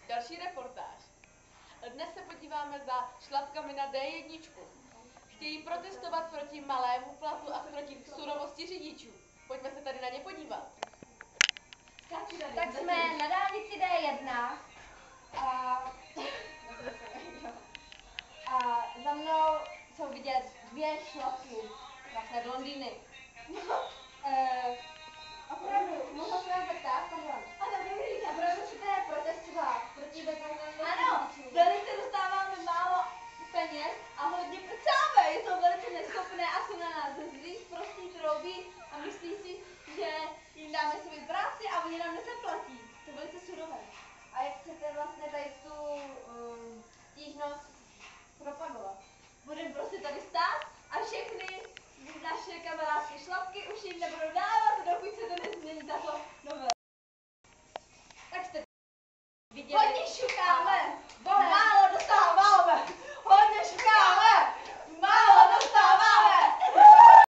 Další reportáž. Dnes se podíváme za šlapkami na D1. Chtějí protestovat proti malému platu a proti surovosti řidičů. Pojďme se tady na ně podívat. Tak jsme na dálnici D1 a za mnou jsou vidět dvě šlapky, vlastně blondýny. Opravdu, mohla se vás zeptat? Pardon. Ano, dobrý, opravdu chcete